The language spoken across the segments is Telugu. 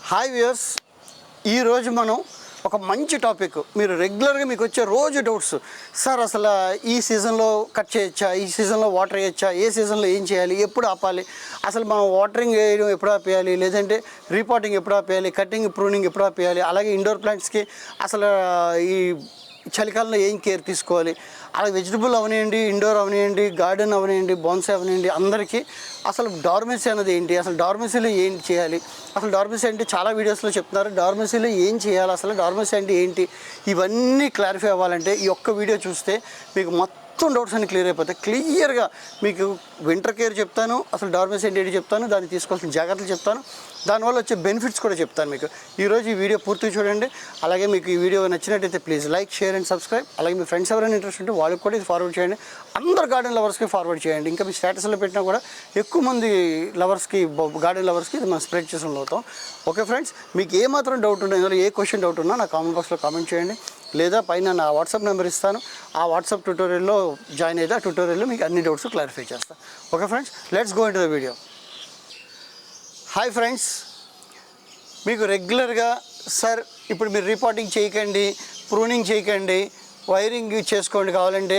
హాయ్ వ్యూయర్స్, ఈరోజు మనం ఒక మంచి టాపిక్, మీరు రెగ్యులర్గా మీకు వచ్చే రోజు డౌట్స్. సార్ అసలు ఈ సీజన్లో కట్ చేయొచ్చా, ఈ సీజన్లో వాటర్ వేయచ్చా, ఏ సీజన్లో ఏం చేయాలి, ఎప్పుడు ఆపాలి, అసలు మనం వాటరింగ్ వేయడం ఎప్పుడు ఆపేయాలి, లేదంటే రీపాటింగ్ ఎప్పుడు ఆపేయాలి, కటింగ్ ప్రూనింగ్ ఎప్పుడు ఆపేయాలి, అలాగే ఇండోర్ ప్లాంట్స్కి అసలు ఈ చలికాలంలో ఏం కేర్ తీసుకోవాలి, అలాగే వెజిటబుల్ అవనివ్వండి, ఇండోర్ అవనివ్వండి, గార్డెన్ అవనివ్వండి, బోన్సాయ్ అవనివ్వండి, అందరికీ అసలు డార్మెన్సీ అనేది ఏంటి, అసలు డార్మెన్సీలో ఏం చేయాలి, అసలు డార్మెన్సీ అంటే చాలా వీడియోస్లో చెప్తున్నారు, డార్మెన్సీలో ఏం చేయాలి, అసలు డార్మెన్సీ అంటే ఏంటి, ఇవన్నీ క్లారిఫై అవ్వాలంటే ఈ ఒక్క వీడియో చూస్తే మీకు మొత్తం డౌట్స్ అన్ని క్లియర్ అయిపోతాయి. క్లియర్గా మీకు వింటర్ కేర్ చెప్తాను, అసలు డార్మెన్సీ ఏంటి చెప్తాను, దాన్ని తీసుకోవాల్సిన జాగ్రత్తలు చెప్తాను, దానివల్ల వచ్చే బెనిఫిట్స్ కూడా చెప్తాను మీకు. ఈరోజు ఈ వీడియో పూర్తిగా చూడండి. అలాగే మీకు ఈ వీడియో నచ్చినట్టయితే please like, share and subscribe. అలాగే మీ ఫ్రెండ్స్ ఎవరైనా ఇంట్రెస్ట్ ఉంటే వాళ్ళకి కూడా ఇది ఫార్వర్డ్ చేయండి. అందరు గార్డెన్ లవర్స్కి ఫార్వర్డ్ చేయండి. ఇంకా మీ స్టేటస్లో పెట్టినా కూడా ఎక్కువ మంది లవర్స్కి, గార్డెన్ లవర్స్కి ఇది మనం స్ప్రెడ్ చేసిన అవుతాం. ఓకే ఫ్రెండ్స్, మీకు ఏమాత్రం డౌట్ ఉన్నా, ఇందులో ఏ క్వశ్చన్ డౌట్ ఉన్నా నా కామెంట్ బాక్స్లో కామెంట్ చేయండి, లేదా పైన నా వాట్సాప్ నెంబర్ ఇస్తాను. ఆ వాట్సాప్ ట్యూటోరియల్లో జాయిన్ అయితే ఆ ట్యూటోరియల్లో మీకు అన్ని డౌట్స్ క్లారిఫై చేస్తాను. Okay friends, let's go into the video. Hi friends, మీకు రెగ్యులర్గా సార్ ఇప్పుడు మీరు రిపోర్టింగ్ చేయకండి, ప్రూనింగ్ చేయకండి, వైరింగ్ చేసుకోండి కావాలంటే,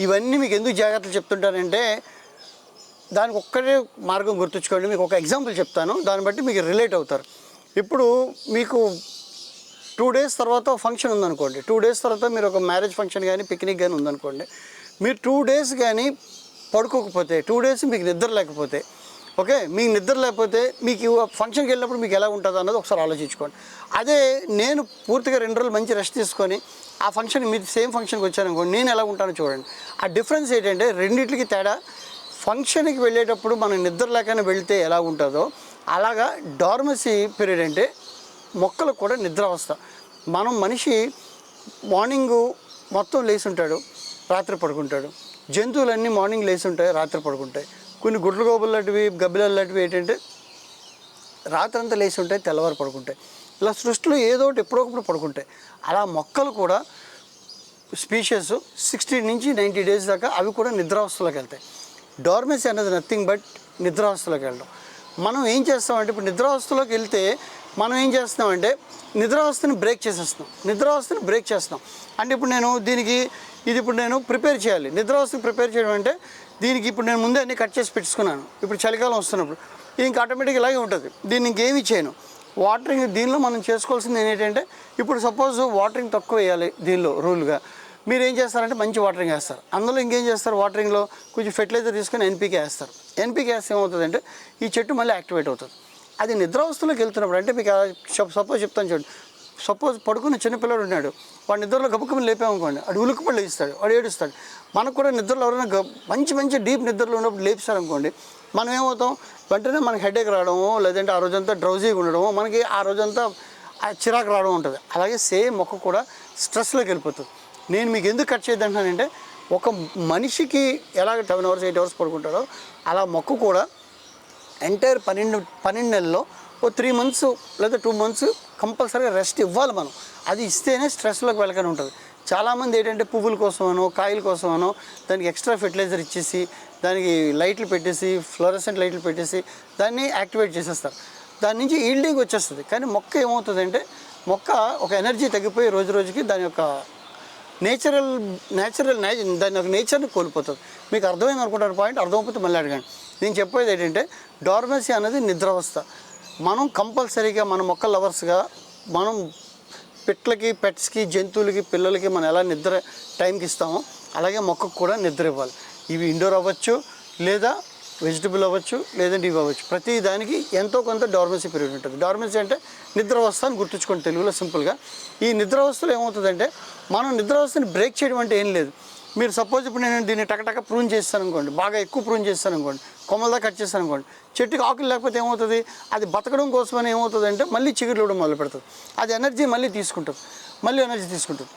ఇవన్నీ మీకు ఎందుకు జాగ్రత్తలు చెప్తుంటానంటే దానికి ఒక్కటే మార్గం గుర్తుంచుకోండి. మీకు ఒక ఎగ్జాంపుల్ చెప్తాను, దాన్ని బట్టి మీకు రిలేట్ అవుతారు. ఇప్పుడు మీకు 2 days తర్వాత ఫంక్షన్ ఉందనుకోండి, 2 days తర్వాత మీరు ఒక మ్యారేజ్ ఫంక్షన్ కానీ పిక్నిక్ కానీ ఉందనుకోండి, మీరు 2 days కానీ పడుకోకపోతే, 2 days మీకు నిద్ర లేకపోతే, ఓకే, మీకు నిద్ర లేకపోతే మీకు ఫంక్షన్కి వెళ్ళినప్పుడు మీకు ఎలా ఉంటుందో అన్నది ఒకసారి ఆలోచించుకోండి. అదే నేను పూర్తిగా 2 రోజులు మంచి రెస్ట్ తీసుకొని ఆ ఫంక్షన్ మీరు సేమ్ ఫంక్షన్కి వచ్చాను అనుకోండి, నేను ఎలా ఉంటానో చూడండి. ఆ డిఫరెన్స్ ఏంటంటే రెండింటికి తేడా. ఫంక్షన్కి వెళ్ళేటప్పుడు మనం నిద్ర లేకనే వెళ్తే ఎలా ఉంటుందో అలాగా డార్మసీ పీరియడ్ అంటే మొక్కలకు కూడా నిద్ర అవస్థ. మనం మనిషి మార్నింగు మొత్తం లేచి ఉంటాడు, రాత్రి పడుకుంటాడు. జంతువులన్నీ మార్నింగ్ లేచి ఉంటాయి, రాత్రి పడుకుంటాయి. కొన్ని గుడ్ల గోబులు లాంటివి, గబ్బిలాలు లాంటివి ఏంటంటే రాత్రి అంతా లేచి ఉంటాయి, తెల్లవారు పడుకుంటాయి. ఇలా సృష్టిలో ఏదో ఒకటి ఎప్పుడొకప్పుడు పడుకుంటాయి. అలా మొక్కలు కూడా స్పీషియస్ 60 నుంచి 90 days దాకా అవి కూడా నిద్రావస్థలోకి వెళ్తాయి. డార్మెన్సీ అనేది నథింగ్ బట్ నిద్రావస్థలోకి వెళ్ళడం. మనం ఏం చేస్తామంటే ఇప్పుడు నిద్రావస్థలోకి వెళ్తే మనం ఏం చేస్తున్నామంటే నిద్రావస్థని బ్రేక్ చేస్తున్నాం. అంటే ఇప్పుడు నేను దీనికి ఇది ఇప్పుడు నేను ప్రిపేర్ చేయాలి. నిద్రావస్థని ప్రిపేర్ చేయడం అంటే దీనికి ఇప్పుడు నేను ముందే అన్నీ కట్ చేసి పెట్టుకున్నాను. ఇప్పుడు చలికాలం వస్తున్నప్పుడు ఇంక ఆటోమేటిక్గా ఇలాగే ఉంటుంది. దీన్ని ఇంకేమి చేయను. వాటరింగ్ దీనిలో మనం చేసుకోవాల్సింది ఏంటంటే ఇప్పుడు సపోజ్ వాటరింగ్ తక్కువ వేయాలి. దీనిలో రూల్గా మీరు ఏం చేస్తారంటే మంచి వాటరింగ్ వేస్తారు. అందులో ఇంకేం చేస్తారు, వాటరింగ్లో కొంచెం ఫెర్టిలైజర్ తీసుకొని ఎన్పీకే వేస్తారు. ఎన్పీకే వేస్తే ఏమవుతుందంటే ఈ చెట్టు మళ్ళీ యాక్టివేట్ అవుతుంది. అది నిద్రావస్థలోకి వెళ్తున్నప్పుడు అంటే మీకు సపోజ్ చెప్తాను చూడండి. సపోజ్ పడుకున్న చిన్నపిల్లడు ఉన్నాడు, వాడు నిద్రలో గబుక్కమని లేపామనుకోండి, వాడు ఉలుక్కుపడి లేస్తాడు, వాడు ఏడుస్తాడు. మనకు కూడా నిద్రలో ఎవరైనా మంచి డీప్ నిద్రలో ఉన్నప్పుడు లేపిస్తారనుకోండి, మనం ఏమవుతాం, వెంటనే మనకి హెడేక్ రావడమో లేదంటే ఆ రోజంతా డ్రౌజీగా ఉండడమో, మనకి ఆ రోజంతా చిరాకు రావడం ఉంటుంది. అలాగే సేమ్ మొక్క కూడా స్ట్రెస్లోకి వెళ్ళిపోతుంది. నేను మీకు ఎందుకు కట్ చేయద్దంటున్నానంటే ఒక మనిషికి ఎలాగ 7 hours 8 hours పడుకుంటాడో అలా మొక్క కూడా ఎంటైర్ 12 నెలల్లో ఓ 3 months లేదా 2 months కంపల్సరీగా రెస్ట్ ఇవ్వాలి మనం. అది ఇస్తేనే స్ట్రెస్లోకి వెళ్ళకనే ఉంటుంది. చాలామంది ఏంటంటే పువ్వుల కోసమనో కాయల కోసమనో దానికి ఎక్స్ట్రా ఫెర్టిలైజర్ ఇచ్చేసి దానికి లైట్లు పెట్టేసి ఫ్లోరసెంట్ లైట్లు పెట్టేసి దాన్ని యాక్టివేట్ చేసేస్తారు. దాని నుంచి ఈల్డింగ్ వచ్చేస్తుంది. కానీ మొక్క ఏమవుతుందంటే మొక్క ఒక ఎనర్జీ తగ్గిపోయి రోజు రోజుకి దాని యొక్క దాని యొక్క నేచర్ని కోల్పోతుంది. మీకు అర్థమైంది అనుకుంటారు పాయింట్. అర్థమైపోతే మళ్ళీ అడగండి. నేను చెప్పేది ఏంటంటే డార్మెన్సీ అనేది నిద్రావస్థ. మనం కంపల్సరీగా మన మొక్క లవర్స్గా మనం పెట్స్కి, జంతువులకి, పిల్లలకి మనం ఎలా నిద్ర టైంకి ఇస్తామో అలాగే మొక్కకు కూడా నిద్ర ఇవ్వాలి. ఇవి ఇండోర్ అవ్వచ్చు, లేదా వెజిటబుల్ అవ్వచ్చు, లేదంటే ఇవి అవ్వచ్చు. ప్రతి దానికి ఎంతో కొంత డార్మెన్సీ పీరియడ్ ఉంటుంది. డార్మెన్సీ అంటే నిద్రావస్థ అని గుర్తుంచుకోండి తెలుగులో సింపుల్గా. ఈ నిద్రావస్థలో ఏమవుతుందంటే మనం నిద్రావస్థని బ్రేక్ చేయడం అంటే ఏం లేదు. మీరు సపోజ్ ఇప్పుడు నేను దీన్ని టకటక ప్రూన్ చేస్తాను అనుకోండి, బాగా ఎక్కువ ప్రూన్ చేస్తాను అనుకోండి, కొమ్మలదా కట్ చేస్తాను అనుకోండి, చెట్టుకి ఆకులు లేకపోతే ఏమవుతుంది, అది బతకడం కోసమని ఏమవుతుందంటే మళ్ళీ చిగురు ఇవ్వడం మొదలు పెడుతుంది. అది ఎనర్జీ మళ్ళీ తీసుకుంటుంది.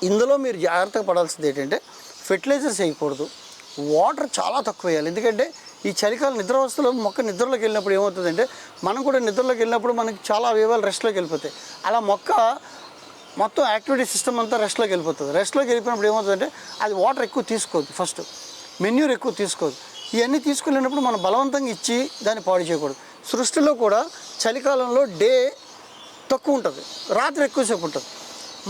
ఇందులో మీరు జాగ్రత్తగా పడాల్సింది ఏంటంటే ఫెర్టిలైజర్స్ వేయకూడదు, వాటర్ చాలా తక్కువ వేయాలి. ఎందుకంటే ఈ చలికాలం నిద్రావస్థలో మొక్క నిద్రలోకి వెళ్ళినప్పుడు ఏమవుతుందంటే మనం కూడా నిద్రలోకి వెళ్ళినప్పుడు మనకి చాలా అవయవాలు రెస్ట్లోకి వెళ్ళిపోతాయి. అలా మొక్క మొత్తం యాక్టివిటీ సిస్టమ్ అంతా రెస్ట్లోకి వెళ్ళిపోతుంది. రెస్ట్లోకి వెళ్ళిపోయినప్పుడు ఏమవుతుందంటే అది వాటర్ ఎక్కువ తీసుకోదు, ఫస్ట్ మెన్యూర్ ఎక్కువ తీసుకోదు. ఇవన్నీ తీసుకెళ్ళినప్పుడు మనం బలవంతంగా ఇచ్చి దాన్ని పాడు చేయకూడదు. సృష్టిలో కూడా చలికాలంలో డే తక్కువ ఉంటుంది, రాత్రి ఎక్కువసేపు ఉంటుంది.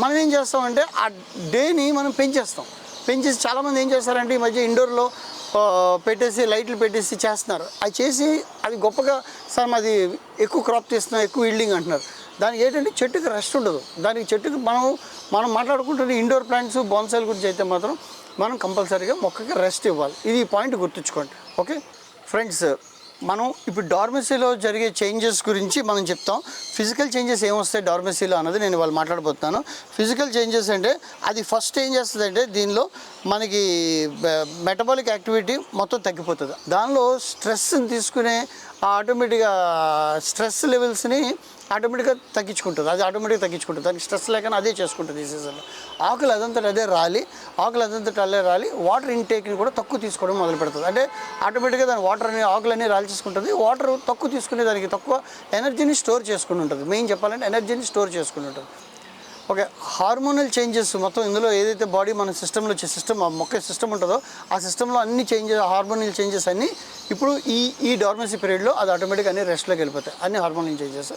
మనం ఏం చేస్తామంటే ఆ డేని మనం పెంచేసి చాలామంది ఏం చేస్తారంటే ఈ మధ్య ఇండోర్లో పెట్టేసి లైట్లు పెట్టేసి చేస్తున్నారు. అది చేసి అది గొప్పగా సార్ మాది ఎక్కువ క్రాప్ తీస్తున్నాం, ఎక్కువ ఈల్డింగ్ అంటున్నారు. దానికి ఏంటంటే చెట్టుకి రెస్ట్ ఉండదు. దానికి చెట్టుకి మనం మాట్లాడుకుంటున్న ఇండోర్ ప్లాంట్స్ బోన్సాయిల గురించి అయితే మాత్రం మనం కంపల్సరీగా మొక్కకి రెస్ట్ ఇవ్వాలి. ఇది ఈ పాయింట్ గుర్తుంచుకోండి. ఓకే ఫ్రెండ్స్, మనం ఇప్పుడు డార్మసీలో జరిగే చేంజెస్ గురించి మనం చెప్తాం. ఫిజికల్ చేంజెస్ ఏమొస్తాయి డార్మసీలో అన్నది నేను వాళ్ళు మాట్లాడబోతున్నాను. ఫిజికల్ చేంజెస్ అంటే అది ఫస్ట్ ఏం చేస్తుందంటే దీనిలో మనకి మెటబాలిక్ యాక్టివిటీ మొత్తం తగ్గిపోతుంది. దానిలో స్ట్రెస్ని తీసుకునే ఆటోమేటిక్గా స్ట్రెస్ లెవెల్స్ని ఆటోమేటిక్గా తగ్గించుకుంటుంది. అది ఆటోమేటిక్గా తగ్గించుకుంటుంది. దానికి స్ట్రెస్ లేకుండా అదే చేసుకుంటుంది. ఈ సీజన్లో ఆకులు అదంతట అదే రాలి వాటర్ ఇంటేక్ని కూడా తక్కువ తీసుకోవడం మొదలు పెడుతుంది. అంటే ఆటోమేటిక్గా దాని వాటర్ని ఆకులన్నీ రాల్చేసుకుంటుంది. వాటర్ తక్కువ తీసుకునే దానికి తక్కువ ఎనర్జీని స్టోర్ చేసుకుని ఉంటుంది. మెయిన్ చెప్పాలంటే ఎనర్జీని స్టోర్ చేసుకుని ఉంటుంది. ఓకే, హార్మోనల్ చేంజెస్ మొత్తం ఇందులో ఏదైతే బాడీ మన సిస్టంలో మొక్క సిస్టమ్ ఉంటుందో ఆ సిస్టంలో అన్ని చేంజెస్, హార్మోనల్ చేంజెస్ అన్నీ ఇప్పుడు ఈ డార్మసీ పీరియడ్లో అది ఆటోమేటిక్గా అన్ని రెస్ట్లోకి వెళ్ళిపోతాయి. అన్ని hormonal changes.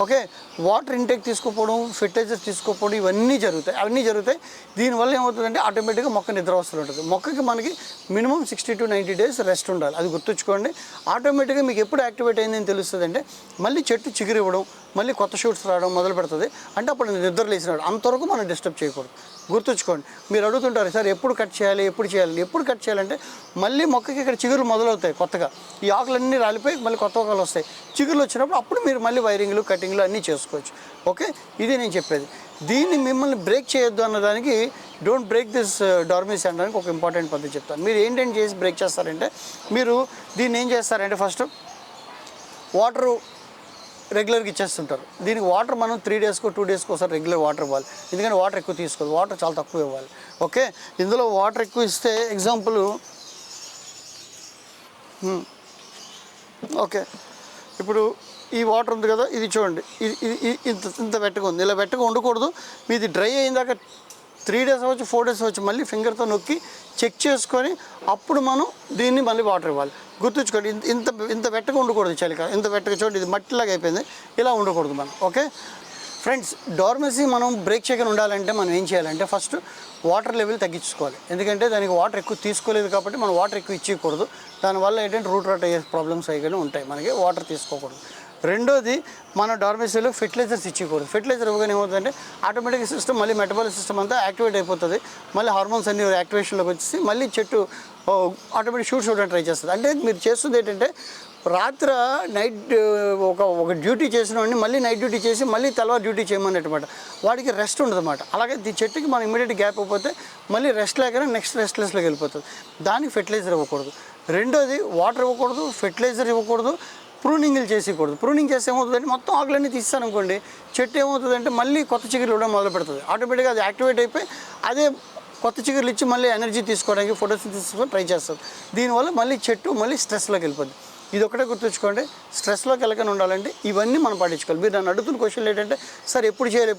Okay, water intake తీసుకోకపోవడం, ఫెర్టిలైజర్స్ తీసుకోకపోవడం ఇవన్నీ జరుగుతాయి. దీనివల్ల ఏమవుతుందంటే ఆటోమేటిక్గా మొక్క నిద్ర అవసరం ఉంటుంది. మొక్కకి మనకి మినిమం 60 to 90 days రెస్ట్ ఉండాలి. అది గుర్తుంచుకోండి. ఆటోమేటిక్గా మీకు ఎప్పుడు యాక్టివేట్ అయిందని తెలుస్తుంది అంటే మళ్ళీ చెట్టు చిగురు ఇవ్వడం, మళ్ళీ కొత్త షూట్స్ రావడం మొదలు పెడుతుంది. అంటే అప్పుడు నిద్ర లేచినాడు. అంతవరకు మనం డిస్టర్బ్ చేయకూడదు. గుర్తుంచుకోండి. మీరు అడుగుతుంటారు సార్ ఎప్పుడు కట్ చేయాలంటే మళ్ళీ మొక్కకి ఇక్కడ చిగురు మొదలవుతాయి కొత్తగా. ఈ ఆకులన్నీ రాలిపోయి మళ్ళీ కొత్త ఆకులు వస్తాయి. చిగురులు వచ్చినప్పుడు అప్పుడు మీరు మళ్ళీ వైరింగ్లు, కటింగ్లు అన్నీ చేసుకోవచ్చు. ఓకే, ఇది నేను చెప్పేది. దీన్ని మిమ్మల్ని బ్రేక్ చేయొద్దు అన్నదానికి డోంట్ బ్రేక్ దిస్ డార్మసీ అనడానికి ఒక ఇంపార్టెంట్ పద్ధతి చెప్తాను. మీరు ఏంటంటే చేసి బ్రేక్ చేస్తారంటే మీరు దీన్ని ఏం చేస్తారంటే ఫస్ట్ వాటరు రెగ్యులర్గా ఇచ్చేస్తుంటారు. దీనికి వాటర్ మనం 3 daysకో 2 daysకో ఒకసారి రెగ్యులర్ వాటర్ ఇవ్వాలి. ఎందుకంటే వాటర్ ఎక్కువ తీసుకోవాలి. వాటర్ చాలా తక్కువ ఇవ్వాలి. ఓకే, ఇందులో వాటర్ ఎక్కువ ఇస్తే ఎగ్జాంపుల్ ఓకే ఇప్పుడు ఈ వాటర్ ఉంది కదా, ఇది చూడండి, ఇది ఇంత వెట్టగా ఉంది. ఇలా వెట్టగా ఉండకూడదు. మీది డ్రై అయిందాక 3 days అవ్వచ్చు, 4 days అవ్వచ్చు. మళ్ళీ ఫింగర్తో నొక్కి చెక్ చేసుకొని అప్పుడు మనం దీన్ని మళ్ళీ వాటర్ ఇవ్వాలి. గుర్తుంచుకోండి, ఇంత వెట్టగా ఉండకూడదు. చలికాలం ఇంత వెట్టగా చూడండి, ఇది మట్టిలాగా అయిపోయింది. ఇలా ఉండకూడదు మనం. ఓకే ఫ్రెండ్స్, డార్మసీ మనం బ్రేక్ చేయకుండా ఉండాలంటే మనం ఏం చేయాలంటే ఫస్ట్ వాటర్ లెవెల్ తగ్గించుకోవాలి. ఎందుకంటే దానికి వాటర్ ఎక్కువ తీసుకోలేదు కాబట్టి మనం వాటర్ ఎక్కువ ఇచ్చేయకూడదు. దానివల్ల ఏంటంటే రూట్ రాట్ అయ్యే ప్రాబ్లమ్స్ అయిగానే ఉంటాయి. మనకి వాటర్ తీసుకోకూడదు. రెండోది, మన డార్మసీలో ఫెర్టిలైజర్స్ ఇచ్చేయకూడదు. ఫెర్టిలైజర్ ఇవ్వగానే ఏమవుతుందంటే ఆటోమేటిక్ సిస్టమ్ మళ్ళీ మెటబాలిక్ సిస్టమ్ అంతా యాక్టివేట్ అయిపోతుంది. మళ్ళీ హార్మోన్స్ అన్ని యాక్టివేషన్లోకి వచ్చేసి మళ్ళీ చెట్టు ఆటోమేటిక్ షూట్స్ చూడడానికి ట్రై చేస్తుంది. అంటే మీరు చేస్తుంది ఏంటంటే రాత్రి నైట్ ఒక డ్యూటీ చేసిన వాడిని మళ్ళీ నైట్ డ్యూటీ చేసి మళ్ళీ తెల్లవారు డ్యూటీ చేయమన్నమాట. వాడికి రెస్ట్ ఉండదు అన్నమాట. అలాగే ఈ చెట్టుకి మనం ఇమీడియట్ గ్యాప్ అయిపోతే మళ్ళీ రెస్ట్ లేకనే నెక్స్ట్ రెస్ట్లెస్లోకి వెళ్ళిపోతుంది. దానికి ఫెర్టిలైజర్ ఇవ్వకూడదు. రెండోది, వాటర్ ఇవ్వకూడదు, ఫెర్టిలైజర్ ఇవ్వకూడదు, ప్రూనింగ్లు చేసేయకూడదు. ప్రూనింగ్ చేస్తే ఏమవుతుందంటే మొత్తం ఆకులన్నీ తీస్తాను అనుకోండి, చెట్టు ఏమవుతుందంటే మళ్ళీ కొత్త చిగురులు ఇవ్వడం మొదలు పెడుతుంది. ఆటోమేటిక్గా అది యాక్టివేట్ అయిపోయి అదే కొత్త చిగురులు ఇచ్చి మళ్ళీ ఎనర్జీ తీసుకోవడానికి ఫోటోసింథసిస్ ట్రై చేస్తుంది. దీనివల్ల మళ్ళీ చెట్టు మళ్ళీ స్ట్రెస్లోకి వెళ్ళిపోద్ది. ఇది ఒకటే గుర్తుంచుకోండి. స్ట్రెస్లోకి వెళ్ళకుండా ఉండాలంటే ఇవన్నీ మనం పాటించుకోవాలి. మీరు నన్ను అడుగుతున్న క్వశ్చన్లు ఏంటంటే సార్ ఎప్పుడు చేయాలి.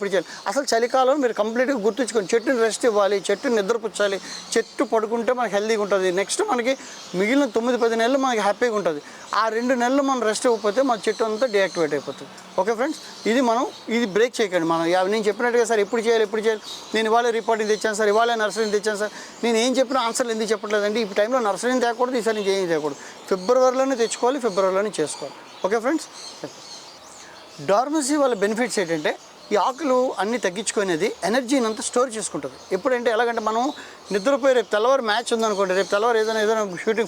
అసలు చలికాలం మీరు కంప్లీట్గా గుర్తుంచుకోండి. చెట్టుని రెస్ట్ ఇవ్వాలి, చెట్టుని నిద్రపుచ్చాలి. చెట్టు పడుకుంటే మనకి హెల్తీగా ఉంటుంది. నెక్స్ట్ మనకి మిగిలిన 9-10 నెలలు మనకి హ్యాపీగా ఉంటుంది. ఆ 2 నెలలు మనం రెస్ట్ ఇవ్వకపోతే మన చెట్టు అంతా డియాక్టివేట్ అయిపోతుంది. ఓకే ఫ్రెండ్స్, ఇది బ్రేక్ చేయకండి. మనం నేను చెప్పినట్టుగా సార్ ఎప్పుడు చేయాలి. నేను ఇవాళ రిపోర్టింగ్ తెచ్చాను సార్, ఇవాళ నర్సరీని తెచ్చాను సార్, నేను ఏం చెప్పినా ఆన్సర్లు ఎందుకు చెప్పట్లేదండి. ఈ టైంలో నర్సరీని తేకూడదు, ఈసారి నేను ఏం చేయకూడదు. ఫిబ్రవరిలోనే తెచ్చుకోవాలి, ఫిబ్రవరిలోనే చేసుకోవాలి. ఓకే ఫ్రెండ్స్, డార్మసీ వాళ్ళ బెనిఫిట్స్ ఏంటంటే ఈ ఆకులు అన్నీ తగ్గించుకునేది ఎనర్జీని అంతా స్టోర్ చేసుకుంటుంది. ఎప్పుడంటే ఎలాగంటే మనం నిద్రపోయి రేపు తెల్లవారు మ్యాచ్ ఉందనుకోండి, రేపు తెల్లవారు ఏదైనా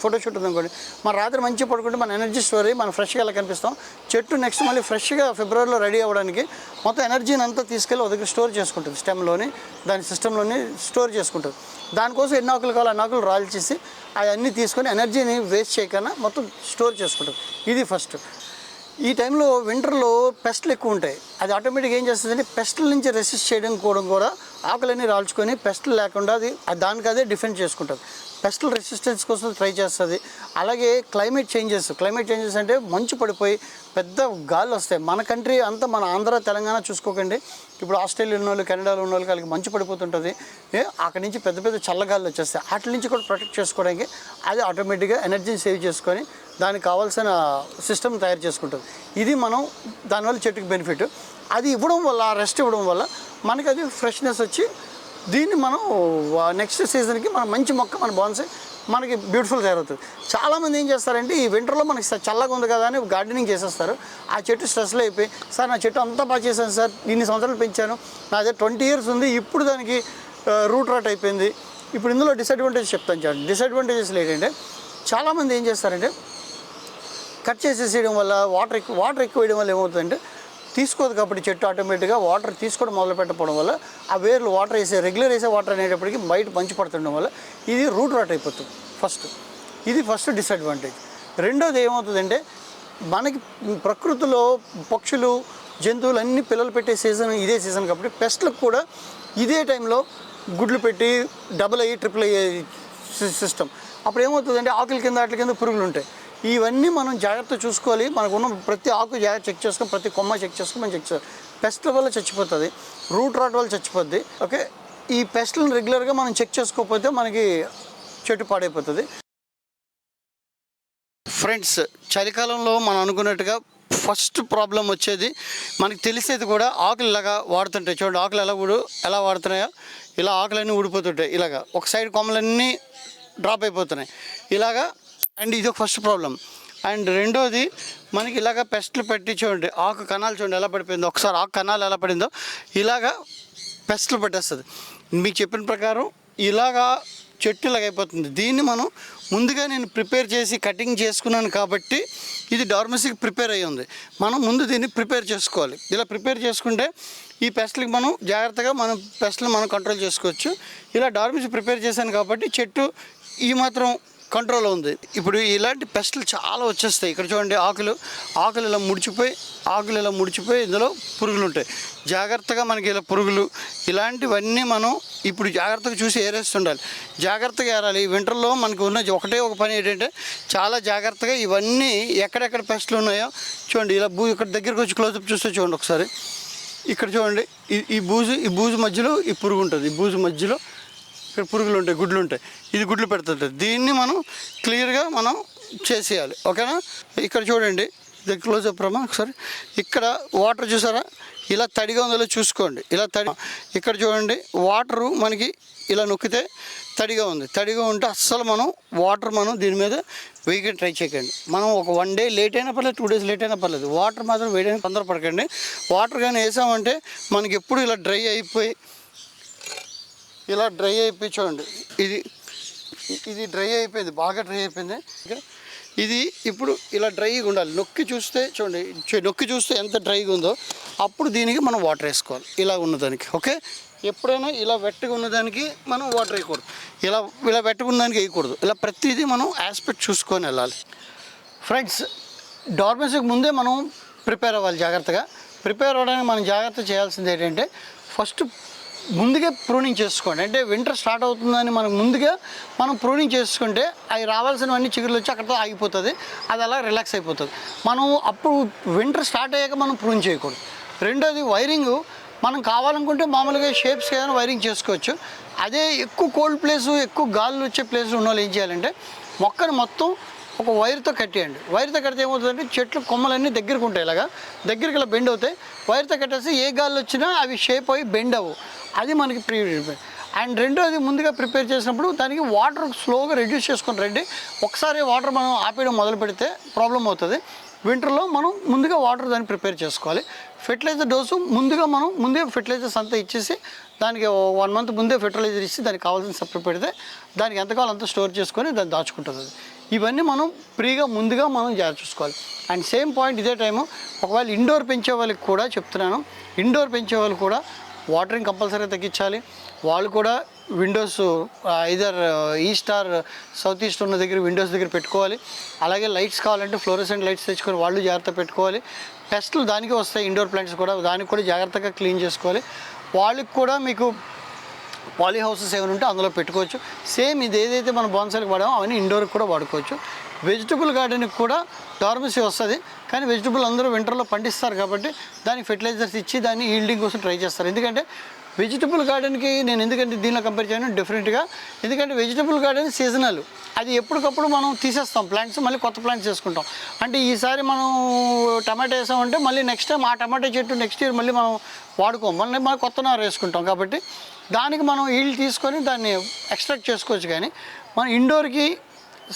ఫోటో షూట్ ఉందనుకోండి, మన రాత్రి మంచి పడుకుంటే మన ఎనర్జీ స్టోర్ అయ్యి మనం ఫ్రెష్గా ఎలా కనిపిస్తాం. చెట్టు నెక్స్ట్ మళ్ళీ ఫ్రెష్గా ఫిబ్రవరిలో రెడీ అవ్వడానికి మొత్తం ఎనర్జీని అంతా తీసుకెళ్ళి ఒక దగ్గర స్టోర్ చేసుకుంటుంది. స్టెమ్లోని దాని సిస్టంలోని స్టోర్ చేసుకుంటుంది. దానికోసం ఎన్ని ఆకులు కావాలో అన్ని ఆకులు రాల్చేసి అవన్నీ తీసుకొని ఎనర్జీని వేస్ట్ చేయకుండా మొత్తం స్టోర్ చేసుకుంటుంది. ఇది ఫస్ట్. ఈ టైంలో వింటర్లో పెస్ట్లు ఎక్కువ ఉంటాయి. అది ఆటోమేటిక్గా ఏం చేస్తుందంటే పెస్ట్ల నుంచి రెసిస్ట్ చేయడం కూడా ఆకులన్నీ రాల్చుకొని పెస్ట్లు లేకుండా అది దానికి అదే డిఫెండ్ చేసుకుంటుంది. పెస్టల్ రెసిస్టెన్స్ కోసం ట్రై చేస్తుంది. అలాగే క్లైమేట్ చేంజెస్ అంటే మంచు పడిపోయి పెద్ద గాలు వస్తాయి. మన కంట్రీ అంతా మన ఆంధ్ర తెలంగాణ చూసుకోకండి, ఇప్పుడు ఆస్ట్రేలియా ఉన్న వాళ్ళు కెనడాలో ఉన్న వాళ్ళకి వాళ్ళకి మంచు పడిపోతుంటుంది. అక్కడి నుంచి పెద్ద పెద్ద చల్లగాలు వచ్చేస్తాయి. వాటి నుంచి కూడా ప్రొటెక్ట్ చేసుకోవడానికి అది ఆటోమేటిక్గా ఎనర్జీని సేవ్ చేసుకొని దానికి కావాల్సిన సిస్టమ్ తయారు చేసుకుంటుంది. ఇది మనం దానివల్ల చెట్టుకి బెనిఫిట్. అది ఇవ్వడం వల్ల, రెస్ట్ ఇవ్వడం వల్ల మనకి అది ఫ్రెష్నెస్ వచ్చి దీన్ని మనం నెక్స్ట్ సీజన్కి మనం మంచి మొక్క మన బాన్సై మనకి బ్యూటిఫుల్ తయారవుతుంది. చాలామంది ఏం చేస్తారంటే ఈ వింటర్లో మనకి చల్లగా ఉంది కదా అని గార్డెనింగ్ చేసేస్తారు. ఆ చెట్టు స్ట్రెస్లో అయిపోయి, సార్ నా చెట్టు అంతా బాగా చేశాను సార్, ఇన్ని సంవత్సరాలు పెంచాను, నాదే 20 years ఉంది, ఇప్పుడు దానికి రూట్ రాట్ అయిపోయింది. ఇప్పుడు ఇందులో డిసడ్వాంటేజ్ చెప్తాను చూడండి. డిసడ్వాంటేజెస్లో ఏంటంటే చాలామంది ఏం చేస్తారంటే కట్ చేసేసేయడం వల్ల వాటర్ ఎక్కువ వేయడం వల్ల ఏమవుతుందంటే తీసుకోదు కాబట్టి చెట్టు ఆటోమేటిక్గా వాటర్ తీసుకోవడం మొదలు పెట్టకపోవడం వల్ల ఆ వేర్లు వాటర్ రెగ్యులర్ వేసే వాటర్ అనేటప్పటికి బయట మంచు పడుతుండడం వల్ల ఇది రూట్ రాట్ అయిపోతుంది. ఇది ఫస్ట్ డిసడ్వాంటేజ్. రెండోది ఏమవుతుందంటే మనకి ప్రకృతిలో పక్షులు జంతువులు అన్ని పిల్లలు పెట్టే సీజన్ ఇదే సీజన్ కాబట్టి పెస్ట్లకు కూడా ఇదే టైంలో గుడ్లు పెట్టి డబుల్ అయ్యి ట్రిపుల్ అయ్యే సిస్టమ్. అప్పుడు ఏమవుతుందంటే ఆకుల కింద వాటి కింద పురుగులు ఉంటాయి. ఇవన్నీ మనం జాగ్రత్త చూసుకోవాలి. మనకు ఉన్న ప్రతి ఆకు జాగ్రత్త చెక్ చేసుకొని, ప్రతి కొమ్మ చెక్ చేసుకొని మనం చెక్ చేయాలి. పెస్ట్ల వల్ల చచ్చిపోతుంది, రూట్ రాట్ వల్ల చచ్చిపోద్ది. ఓకే, ఈ పెస్ట్లను రెగ్యులర్గా మనం చెక్ చేసుకోకపోతే మనకి చెట్టు పాడైపోతుంది. ఫ్రెండ్స్, చలికాలంలో మనం అనుకున్నట్టుగా ఫస్ట్ ప్రాబ్లం వచ్చేది మనకి తెలిసేది కూడా ఆకులు ఇలాగా వాడుతుంటాయి. చూడండి ఆకులు ఎలా వాడుతున్నాయో ఇలా ఆకులన్నీ ఊడిపోతుంటాయి. ఇలాగా ఒక సైడ్ కొమ్మలన్నీ డ్రాప్ అయిపోతున్నాయి ఇలాగా. అండ్ ఇది ఒక ఫస్ట్ ప్రాబ్లం. అండ్ రెండోది మనకి ఇలాగ పెస్ట్లు పెట్టి చూడండి ఆకు కణాలు చూడండి ఎలా పడిపోయిందో. ఒకసారి ఆకు కణాలు ఎలా పడిందో ఇలాగా పెస్ట్లు పెట్టేస్తుంది. మీకు చెప్పిన ప్రకారం ఇలాగా చెట్టు ఇలాగ అయిపోతుంది. దీన్ని మనం ముందుగా నేను ప్రిపేర్ చేసి కటింగ్ చేసుకున్నాను కాబట్టి ఇది డార్మసీకి ప్రిపేర్ అయ్యి ఉంది. మనం ముందు దీన్ని ప్రిపేర్ చేసుకోవాలి. ఇలా ప్రిపేర్ చేసుకుంటే ఈ పెస్ట్లకి మనం జాగ్రత్తగా పెస్ట్లను మనం కంట్రోల్ చేసుకోవచ్చు. ఇలా డార్మసీ ప్రిపేర్ చేశాను కాబట్టి చెట్టు ఈ మాత్రం కంట్రోల్ ఉంది. ఇప్పుడు ఇలాంటి పెస్ట్లు చాలా వచ్చేస్తాయి. ఇక్కడ చూడండి ఆకులు ఇలా ముడిచిపోయి ఇందులో పురుగులు ఉంటాయి. జాగ్రత్తగా మనకి ఇలా పురుగులు ఇలాంటివన్నీ మనం ఇప్పుడు జాగ్రత్తగా చూసి ఏరేస్తుండాలి. జాగ్రత్తగా ఏరాలి. వింటర్లో మనకు ఉన్న ఒక పని ఏంటంటే చాలా జాగ్రత్తగా ఇవన్నీ ఎక్కడెక్కడ పెస్ట్లు ఉన్నాయో చూడండి. ఇలా ఇక్కడ దగ్గరికి వచ్చి క్లోజప్ చూస్తే చూడండి ఒకసారి. ఇక్కడ చూడండి ఈ బూజు మధ్యలో ఈ పురుగు ఉంటుంది. ఈ బూజు మధ్యలో ఇక్కడ పురుగులు ఉంటాయి, గుడ్లు ఉంటాయి. ఇది గుడ్లు పెడుతుంటుంది. దీన్ని మనం క్లియర్గా మనం చేసేయాలి. ఓకేనా? ఇక్కడ చూడండి, ఇది క్లోజప్ రమ్మా ఒకసారి. ఇక్కడ వాటర్ చూసారా ఇలా తడిగా ఉందో చూసుకోండి. ఇక్కడ చూడండి వాటరు మనకి ఇలా నొక్కితే తడిగా ఉంటే అస్సలు మనం దీని మీద వేయడానికి ట్రై చేయకండి. మనం ఒక 1 day లేట్ అయినా పర్లేదు, 2 days లేట్ అయినా పర్లేదు, వాటర్ మాత్రం వేయడానికి తొందరపడకండి. వాటర్ కానీ వేసామంటే మనకి ఎప్పుడు ఇలా డ్రై అయిపోయి చూడండి. ఇది డ్రై అయిపోయింది, బాగా డ్రై అయిపోయింది. ఇది ఇప్పుడు ఇలా డ్రైగా ఉండాలి. నొక్కి చూస్తే ఎంత డ్రైగా ఉందో అప్పుడు దీనికి మనం వాటర్ వేసుకోవాలి. ఇలా ఉన్నదానికి ఓకే. ఎప్పుడైనా ఇలా వెట్టగా ఉన్నదానికి మనం వాటర్ వేయకూడదు, ఇలా వెట్టగా ఉన్నదానికి వేయకూడదు. ఇలా ప్రతిదీ మనం ఆస్పెక్ట్ చూసుకొని వెళ్ళాలి. ఫ్రెండ్స్, డార్మసీకి ముందే మనం ప్రిపేర్ అవ్వాలి. జాగ్రత్తగా ప్రిపేర్ అవ్వడానికి మనం జాగ్రత్త చేయాల్సింది ఏంటంటే ఫస్ట్ ముందుగా ప్రూనింగ్ చేసుకోండి. అంటే వింటర్ స్టార్ట్ అవుతుందని ముందుగా మనం ప్రూనింగ్ చేసుకుంటే అవి రావాల్సినవన్నీ చిగురులు వచ్చి అక్కడితో ఆగిపోతుంది. అది అలా రిలాక్స్ అయిపోతుంది. మనం అప్పుడు వింటర్ స్టార్ట్ అయ్యాక మనం ప్రూన్ చేయకూడదు. రెండోది వైరింగ్ మనం కావాలనుకుంటే మామూలుగా షేప్స్ ఏదైనా వైరింగ్ చేసుకోవచ్చు. అదే ఎక్కువ కోల్డ్ ప్లేసు, ఎక్కువ గాలులు వచ్చే ప్లేస్ ఉన్న వాళ్ళు ఏం చేయాలంటే మొక్కను మొత్తం ఒక వైర్తో కట్టేయండి. వైర్తో కడితే ఏమవుతుందంటే చెట్లు కొమ్మలన్నీ దగ్గరకు ఉంటాయి, దగ్గరికి ఇలా బెండ్ అవుతాయి. వైర్తో కట్టేసి ఏ గాలి వచ్చినా అవి షేప్ అయ్యి బెండ్ అవ్వు. అది మనకి ప్రిపేర్. అండ్ రెండోది ముందుగా ప్రిపేర్ చేసినప్పుడు దానికి వాటర్ స్లోగా రెడ్యూస్ చేసుకొని రండి. ఒకసారి వాటర్ మనం ఆపేయడం మొదలు పెడితే ప్రాబ్లం అవుతుంది. వింటర్లో మనం ముందుగా వాటర్ దాన్ని ప్రిపేర్ చేసుకోవాలి. ఫెర్టిలైజర్ డోసు ముందే ఫెర్టిలైజర్స్ అంతా ఇచ్చేసి దానికి 1 month ముందే ఫెర్టిలైజర్ ఇచ్చి దానికి కావాల్సిన సప్లై పెడితే దానికి ఎంత కావాలో అంతా స్టోర్ చేసుకొని దాన్ని దాచుకుంటుంది. ఇవన్నీ మనం ఫ్రీగా ముందుగా మనం జాగ్రత్త చూసుకోవాలి. అండ్ సేమ్ పాయింట్ ఇదే టైము ఒకవేళ ఇండోర్ పెంచే వాళ్ళకి కూడా చెప్తున్నాను. ఇండోర్ పెంచే వాళ్ళు కూడా వాటరింగ్ కంపల్సరీగా తగ్గించాలి. వాళ్ళు కూడా Windows either east are south east ఉన్న దగ్గర విండోస్ దగ్గర పెట్టుకోవాలి. అలాగే లైట్స్ కావాలంటే ఫ్లోరోసెంట్ లైట్స్ తెచ్చుకొని వాళ్ళు జాగ్రత్త పెట్టుకోవాలి. పెస్ట్లు దానికి వస్తాయి, ఇండోర్ ప్లాంట్స్ కూడా దానికి కూడా జాగ్రత్తగా క్లీన్ చేసుకోవాలి. వాళ్ళకి కూడా మీకు పాలీ హౌసెస్ ఏమైనా ఉంటే అందులో పెట్టుకోవచ్చు. సేమ్ ఇది ఏదైతే మనం బోన్సాయికి వాడామో అవన్నీ ఇండోర్కి కూడా వాడుకోవచ్చు. వెజిటబుల్ గార్డెన్కి కూడా డార్మసీ వస్తుంది, కానీ వెజిటబుల్ అందరూ వింటర్లో పండిస్తారు కాబట్టి దానికి ఫెర్టిలైజర్స్ ఇచ్చి దాన్ని ఈల్డింగ్ కోసం ట్రై చేస్తారు. ఎందుకంటే వెజిటబుల్ గార్డెన్కి నేను ఎందుకంటే దీనిలో కంపేర్ చేయను డిఫరెంట్గా, ఎందుకంటే వెజిటబుల్ గార్డెన్ సీజనల్, అది ఎప్పటికప్పుడు మనం తీసేస్తాం ప్లాంట్స్, మళ్ళీ కొత్త ప్లాంట్స్ చేసుకుంటాం. అంటే ఈసారి మనం టమాటా వేసామంటే మళ్ళీ నెక్స్ట్ టైం ఆ టమాటా చెట్టు నెక్స్ట్ ఇయర్ మళ్ళీ మనం వాడుకోం, మళ్ళీ మనం కొత్త నారు వేసుకుంటాం. కాబట్టి దానికి మనం ఈల్డ్ తీసుకొని దాన్ని ఎక్స్ట్రాక్ట్ చేసుకోవచ్చు. కానీ మనం ఇండోర్కి,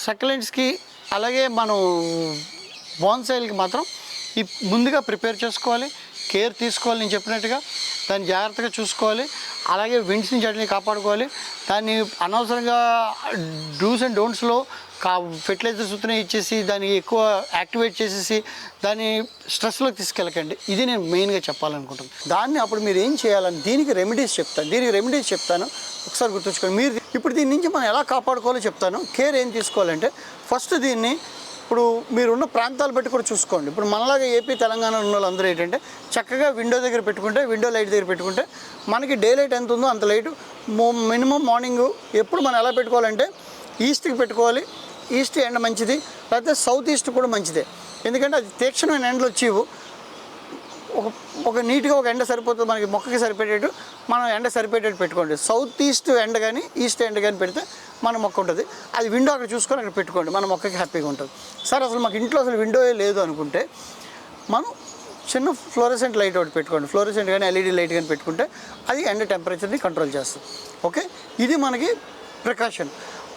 సక్యులెంట్స్కి, అలాగే మనం బోన్సాయిల్కి మాత్రం ఈ ముందుగా ప్రిపేర్ చేసుకోవాలి, కేర్ తీసుకోవాలి. నేను చెప్పినట్టుగా దాన్ని జాగ్రత్తగా చూసుకోవాలి. అలాగే విండ్స్ నుంచి వాటిని కాపాడుకోవాలి. దాన్ని అనవసరంగా డూస్ అండ్ డోంట్స్లో ఫెర్టిలైజర్స్ ఉత్తనే ఇచ్చేసి దాన్ని ఎక్కువ యాక్టివేట్ చేసేసి దాన్ని స్ట్రెస్లోకి తీసుకెళ్ళకండి. ఇది నేను మెయిన్గా చెప్పాలనుకుంటున్నాను. దాన్ని అప్పుడు మీరు ఏం చేయాలని దీనికి రెమెడీస్ చెప్తాను. ఒకసారి గుర్తుంచుకోండి. మీరు ఇప్పుడు దీని నుంచి మనం ఎలా కాపాడుకోవాలో చెప్తాను. కేర్ ఏం తీసుకోవాలంటే ఫస్ట్ దీన్ని ఇప్పుడు మీరున్న ప్రాంతాలు బట్టి కూడా చూసుకోండి. ఇప్పుడు మనలాగా ఏపీ, తెలంగాణలో ఉన్న వాళ్ళందరూ ఏంటంటే చక్కగా విండో దగ్గర పెట్టుకుంటే, విండో లైట్ దగ్గర పెట్టుకుంటే మనకి డే లైట్ ఎంత ఉందో అంత లైట్ మినిమం మార్నింగ్ ఎప్పుడు మనం ఎలా పెట్టుకోవాలంటే ఈస్ట్కి పెట్టుకోవాలి. ఈస్ట్ ఎండ మంచిది, లేకపోతే సౌత్ ఈస్ట్ కూడా మంచిదే. ఎందుకంటే అది తీక్షణమైన ఎండలు వచ్చేవు. ఒక నీట్గా ఒక ఎండ సరిపోతుంది మనకి, మొక్కకి సరిపోయేటట్టు మనం ఎండ సరిపోయేటట్టు పెట్టుకోండి. సౌత్ ఈస్ట్ ఎండ కానీ ఈస్ట్ ఎండ కానీ పెడితే మన మొక్క ఉంటుంది. అది విండో అక్కడ చూసుకొని అక్కడ పెట్టుకోండి, మన మొక్కకి హ్యాపీగా ఉంటుంది. సార్ అసలు మాకు ఇంట్లో అసలు విండోయే లేదు అనుకుంటే మనం చిన్న ఫ్లోరెసెంట్ లైట్ ఒకటి పెట్టుకోండి. ఫ్లోరెసెంట్ కానీ ఎల్ఈడి లైట్ కానీ పెట్టుకుంటే అది ఎండ టెంపరేచర్ని కంట్రోల్ చేస్తుంది. ఓకే, ఇది మనకి ప్రికాషన్.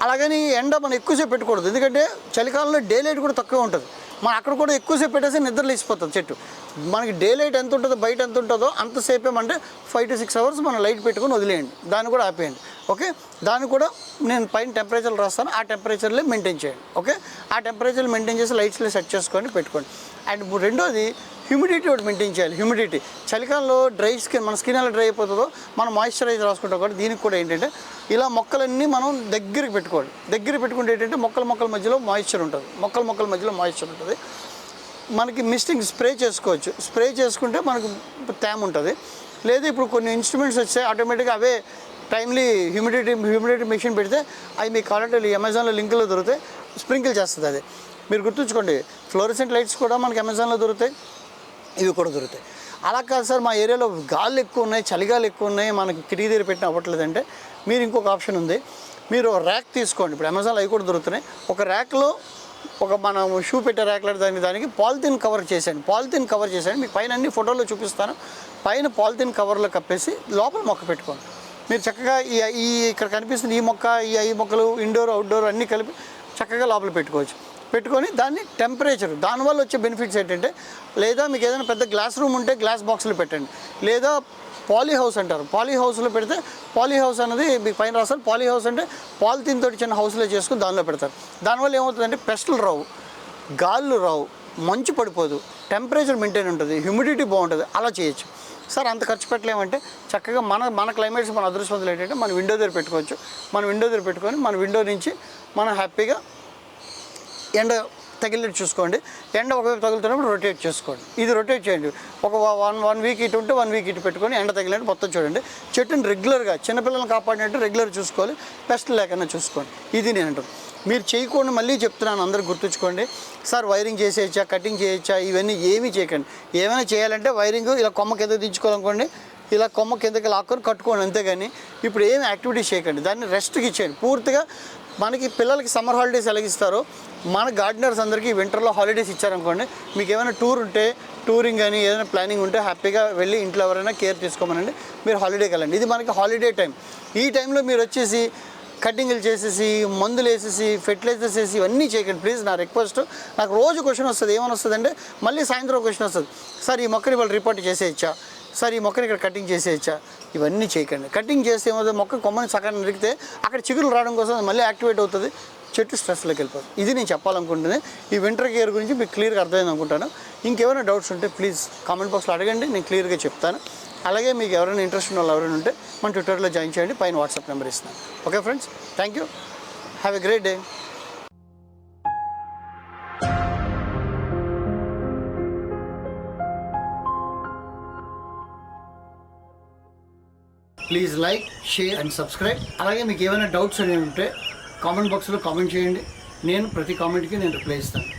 అలాగని ఎండ మనం ఎక్కువసేపు పెట్టకూడదు, ఎందుకంటే చలికాలంలో డే లైట్ కూడా తక్కువ ఉంటుంది. మనం అక్కడ కూడా ఎక్కువసేపు పెట్టేసి నిద్ర లేచిపోతుంది చెట్టు. మనకి డే లైట్ ఎంత ఉంటుందో బయట ఎంత ఉంటుందో అంతసేపు ఏమంటే 5 to 6 hours మనం లైట్ పెట్టుకొని వదిలేయండి, దాన్ని కూడా ఆపేయండి. ఓకే, దాన్ని కూడా నేను పైన టెంపరేచర్లు రాస్తాను, ఆ టెంపరేచర్లే మెయింటైన్ చేయండి. ఓకే, ఆ టెంపరేచర్లు మెయింటైన్ చేసి లైట్స్లో సెట్ చేసుకొని పెట్టుకోండి. అండ్ రెండోది హ్యూమిడిటీ ఒకటి మెయింటైన్ చేయాలి. హ్యూమిడిటీ చలికాలంలో డ్రై స్కిన్, మన స్కిన్ ఎలా డ్రై అయిపోతుందో మనం మాయిశ్చరైజర్ రాసుకుంటాం. కాబట్టి దీనికి కూడా ఏంటంటే ఇలా మొక్కలన్నీ మనం దగ్గరికి పెట్టుకోవాలి. దగ్గర పెట్టుకుంటే ఏంటంటే మొక్కల మధ్యలో మాయిశ్చర్ ఉంటుంది, మొక్కల మధ్యలో మాయిశ్చర్ ఉంటుంది. మనకి మిస్టింగ్ స్ప్రే చేసుకోవచ్చు. స్ప్రే చేసుకుంటే మనకు తేమ ఉంటుంది. లేదా ఇప్పుడు కొన్ని ఇన్స్ట్రుమెంట్స్ వచ్చాయి ఆటోమేటిక్గా, అవే టైమ్లీ హ్యూమిడిటీ మెషిన్ పెడితే అవి మీకు కావాలంటే అమెజాన్లో లింకులో దొరుకుతాయి, స్ప్రింకిల్ చేస్తుంది. అది మీరు గుర్తుంచుకోండి. ఫ్లోరెసెంట్ లైట్స్ కూడా మనకి అమెజాన్లో దొరుకుతాయి, ఇవి కూడా దొరుకుతాయి. అలా కాదు సార్ మా ఏరియాలో గాలు ఎక్కువ ఉన్నాయి, చలిగాలు ఎక్కువ ఉన్నాయి, మనకి కిటికీ దగ్గర పెట్టిన అవ్వట్లేదంటే మీరు ఇంకొక ఆప్షన్ ఉంది. మీరు ర్యాక్ తీసుకోండి. ఇప్పుడు అమెజాన్లో అవి కూడా దొరుకుతున్నాయి. ఒక ర్యాక్లో ఒక మనం షూ పెట్టే ర్యాక్లో దానికి పాలిథిన్ కవర్ చేసేయండి. మీకు పైన అన్ని ఫోటోలో చూపిస్తాను. పైన పాలిథిన్ కవర్లో కప్పేసి లోపల మొక్క పెట్టుకోండి. మీరు చక్కగా ఈ ఇక్కడ కనిపిస్తున్న ఈ మొక్క, ఈ మొక్కలు ఇండోర్ అవుట్డోర్ అన్నీ కలిపి చక్కగా లోపల పెట్టుకోవచ్చు. పెట్టుకొని దాన్ని టెంపరేచర్, దానివల్ల వచ్చే బెనిఫిట్స్ ఏంటంటే, లేదా మీకు ఏదైనా పెద్ద గ్లాస్ రూమ్ ఉంటే గ్లాస్ బాక్స్లో పెట్టండి, లేదా పాలీ హౌస్ అంటారు, పాలీ హౌస్లో పెడితే, పాలీ హౌస్ అనేది మీకు పైన రాస్తారు. పాలీ హౌస్ అంటే పాలిథిన్ తోటి చిన్న హౌస్లో చేసుకుని దానిలో పెడతారు. దానివల్ల ఏమవుతుందంటే పెస్టులు రావు, గాళ్ళు రావు, మంచు పడిపోదు, టెంపరేచర్ మెయింటైన్ ఉంటుంది, హ్యూమిడిటీ బాగుంటుంది. అలా చేయొచ్చు. సార్ అంత ఖర్చు పెట్టలేమంటే చక్కగా మన క్లైమేట్స్ మన అదృష్టవంతులు ఏంటంటే మన విండో దగ్గర పెట్టుకోవచ్చు. మన విండో దగ్గర పెట్టుకొని మన విండో నుంచి మనం హ్యాపీగా ఎండ తగిలినట్టు చూసుకోండి. ఎండ ఒకవైపు తగులుతున్నప్పుడు రొటేట్ చేసుకోండి. ఇది రొటేట్ చేయండి. ఒక వన్ వీక్ ఇటు ఉంటే 1 week ఇటు పెట్టుకొని ఎండ తగిలినట్టు మొత్తం చూడండి. చెట్టుని రెగ్యులర్గా చిన్నపిల్లలను కాపాడినట్టు రెగ్యులర్ చూసుకోవాలి, పెస్ట్ లేకుండా చూసుకోండి. ఇది నేను అంటాను. మీరు చేయకుండా మళ్ళీ చెప్తున్నాను, అందరూ గుర్తుంచుకోండి. సార్ వైరింగ్ చేసేయచ్చా, కటింగ్ చేయొచ్చా, ఇవన్నీ ఏమీ చేయకండి. ఏమైనా చేయాలంటే వైరింగ్ ఇలా కొమ్మ కింద దించుకోవాలనుకోండి, ఇలా కొమ్మ కిందకి లాక్కొని కట్టుకోండి, అంతేగాని ఇప్పుడు ఏమి యాక్టివిటీస్ చేయకండి. దాన్ని రెస్ట్కి ఇచ్చేయండి పూర్తిగా. మనకి పిల్లలకి సమ్మర్ హాలిడేస్ ఎలాగిస్తారో మన గార్డెనర్స్ అందరికీ వింటర్లో హాలిడేస్ ఇచ్చారనుకోండి, మీకు ఏమైనా టూర్ ఉంటే, టూరింగ్ కానీ ఏదైనా ప్లానింగ్ ఉంటే హ్యాపీగా వెళ్ళి ఇంట్లో ఎవరైనా కేర్ తీసుకోమనండి, మీరు హాలిడేకి వెళ్ళండి. ఇది మనకి హాలిడే టైం. ఈ టైంలో మీరు వచ్చేసి కటింగ్లు చేసేసి, మందులు వేసేసి, ఫెర్టిలైజర్స్ వేసి ఇవన్నీ చేయకండి ప్లీజ్. నా రిక్వెస్ట్. నాకు రోజు క్వశ్చన్ వస్తుంది, ఏమని వస్తుంది అంటే మళ్ళీ సాయంత్రం క్వశ్చన్ వస్తుంది, సార్ ఈ మొక్కని వాళ్ళు రిపోర్ట్ చేసేయచ్చా, సార్ ఈ మొక్కని ఇక్కడ కటింగ్ చేసేయచ్చా. ఇవన్నీ చేయకండి. కటింగ్ చేస్తే ఏమవుతుంది, మొక్క కొమ్మని సకాన్ని నరికితే అక్కడ చిగురులు రావడం కోసం మళ్ళీ యాక్టివేట్ అవుతుంది, చెట్టు స్ట్రెస్లోకి వెళ్ళిపోతుంది. ఇది నేను చెప్పాలనుకుంటుంది. ఈ వింటర్ కేర్ గురించి మీకు క్లియర్గా అర్థమైంది అనుకుంటాను. ఇంకేమైనా డౌట్స్ ఉంటే ప్లీజ్ కామెంట్ బాక్స్లో అడగండి, నేను క్లియర్గా చెప్తాను. అలాగే మీకు ఎవరైనా ఇంట్రెస్ట్ ఉన్న వాళ్ళు ఎవరైనా ఉంటే మన ట్విట్టర్లో జాయిన్ చేయండి, పైన వాట్సాప్ నెంబర్ ఇస్తున్నాను. Okay friends, thank you, have a great day. Please like, share and subscribe. అలాగే మీకు ఏమైనా డౌట్స్ అనేవి ఉంటే కామెంట్ బాక్స్లో కామెంట్ చేయండి. నేను ప్రతి కామెంట్కి రిప్లై ఇస్తాను.